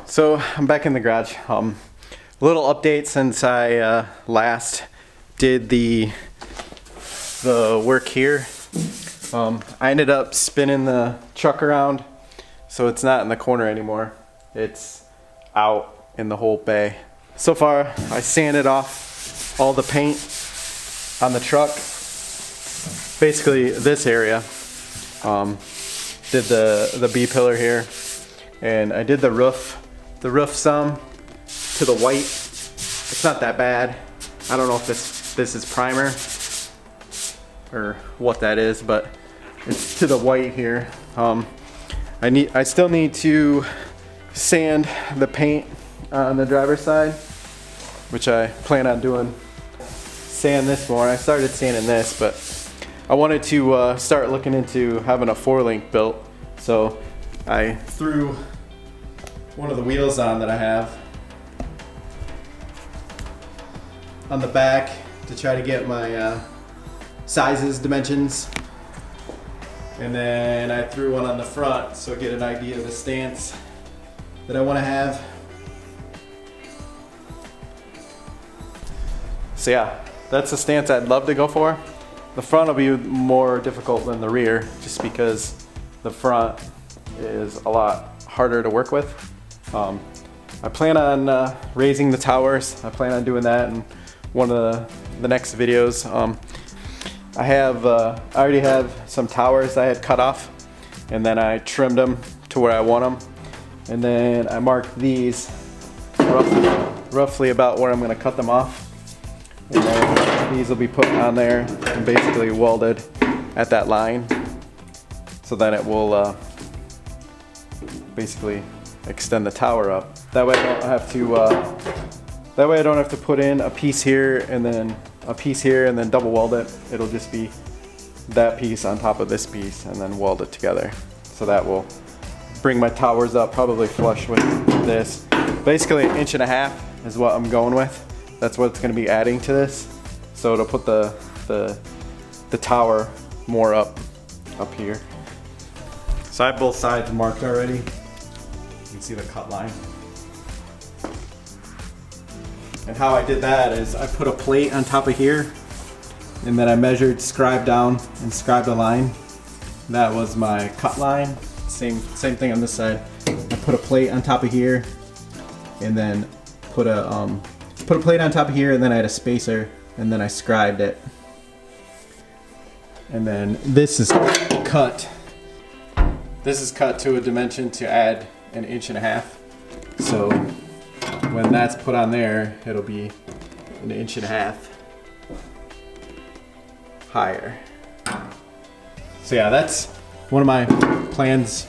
So I'm back in the garage. Little update since I last did the work here. I ended up spinning the truck around, so it's not in the corner anymore. It's out in the whole bay. So far, I sanded off all the paint on the truck. Basically this area. Did the B pillar here, and I did the roof some to the white. It's not that bad. I don't know if this is primer or what that is, but it's to the white here. I still need to sand the paint on the driver's side, which I plan on doing. Sand this more. I started sanding this, but I wanted to start looking into having a 4-link built. So I threw one of the wheels on that I have on the back to try to get my sizes, dimensions. And then I threw one on the front so I get an idea of the stance that I want to have. So yeah, that's the stance I'd love to go for. The front will be more difficult than the rear just because the front is a lot harder to work with. I plan on raising the towers. I plan on doing that in one of the next videos. I already have some towers I had cut off, and then I trimmed them to where I want them. And then I marked these roughly about where I'm going to cut them off. And then these will be put on there and basically welded at that line. So then it will basically extend the tower up. That way I don't have to put in a piece here and then a piece here and then double weld it. It'll just be that piece on top of this piece and then weld it together. So that will bring my towers up probably flush with this. Basically 1.5 inches is what I'm going with. That's what it's going to be adding to this. So it'll put the tower more up here. So I have both sides marked already. You can see the cut line. And how I did that is I put a plate on top of here, and then I measured, scribed down, and scribed a line. That was my cut line. Same thing on this side. I put a plate on top of here, and then put a plate on top of here, and then I had a spacer, and then I scribed it. And then this is cut. This is cut to a dimension to add 1.5 inches. So when that's put on there, it'll be 1.5 inches higher. So yeah, that's one of my plans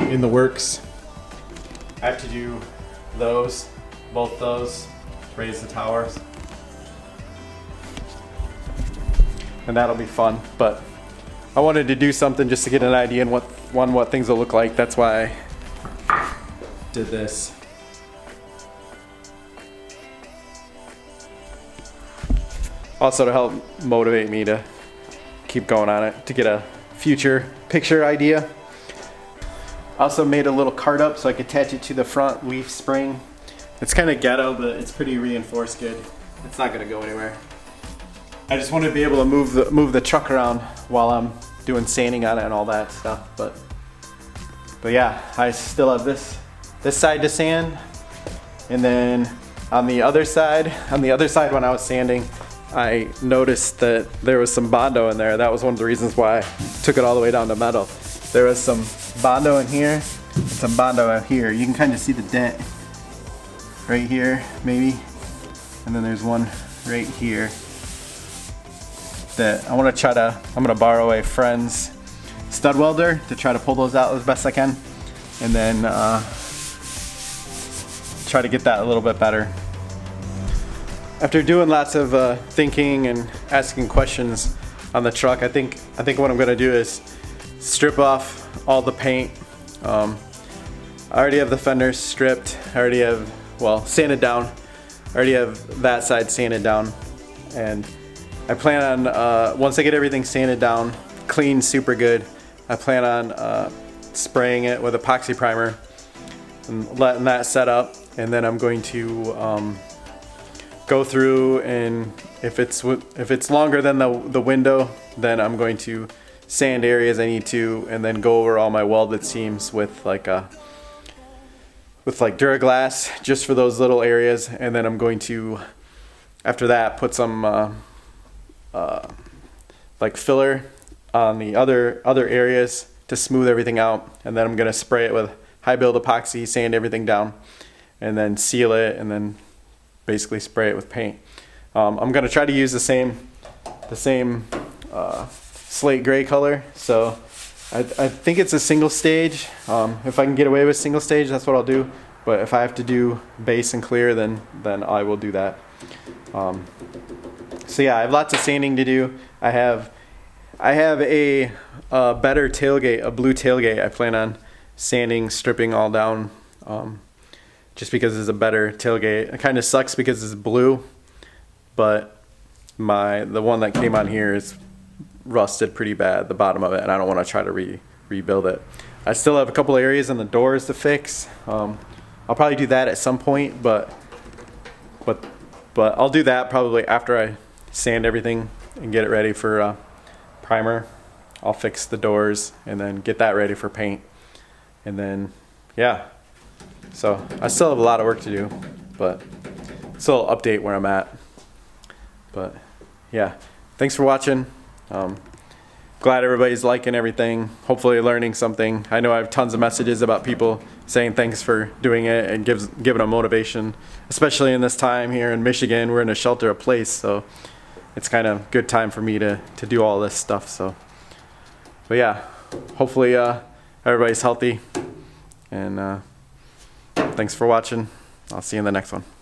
in the works. I have to do both those, raise the towers. And that'll be fun, but I wanted to do something just to get an idea on what things will look like. That's why I did this. Also to help motivate me to keep going on it, to get a future picture idea. I also made a little cart up so I could attach it to the front leaf spring. It's kind of ghetto, but it's pretty reinforced good. It's not gonna go anywhere. I just wanted to be able to move the truck around while I'm doing sanding on it and all that stuff. But yeah, I still have this side to sand, and then on the other side when I was sanding, I noticed that there was some Bondo in there. That was one of the reasons why I took it all the way down to metal. There was some Bondo in here and some Bondo out here. You can kind of see the dent right here, maybe, and then there's one right here that I'm gonna borrow a friend's stud welder to try to pull those out as best I can, and then try to get that a little bit better. After doing lots of thinking and asking questions on the truck, I think what I'm gonna do is strip off all the paint. I already have the fenders stripped. I already have, sanded down. I already have that side sanded down, and I plan on, once I get everything sanded down, clean super good, I plan on spraying it with epoxy primer and letting that set up, and then I'm going to go through, and if it's longer than the window, then I'm going to sand areas I need to, and then go over all my welded seams with like Duraglass just for those little areas, and then I'm going to, after that, put some like filler on the other areas to smooth everything out, and then I'm gonna spray it with high build epoxy, sand everything down, and then seal it, and then basically spray it with paint. I'm gonna try to use the same slate gray color, so I think it's a single stage. If I can get away with single stage, that's what I'll do, but if I have to do base and clear, then I will do that. So yeah, I have lots of sanding to do. I have a better tailgate, a blue tailgate. I plan on sanding, stripping all down, just because it's a better tailgate. It kind of sucks because it's blue, but the one that came on here is rusted pretty bad, the bottom of it, and I don't want to try to rebuild it. I still have a couple areas in the doors to fix. I'll probably do that at some point, but I'll do that probably after I sand everything and get it ready for primer. I'll fix the doors and then get that ready for paint. And then, yeah. So I still have a lot of work to do, but still update where I'm at. But yeah, thanks for watching. Glad everybody's liking everything, hopefully learning something. I know I have tons of messages about people saying thanks for doing it and giving them motivation, especially in this time here in Michigan. We're in a shelter of place, so it's kind of good time for me to do all this stuff. So, but yeah, hopefully everybody's healthy, and thanks for watching. I'll see you in the next one.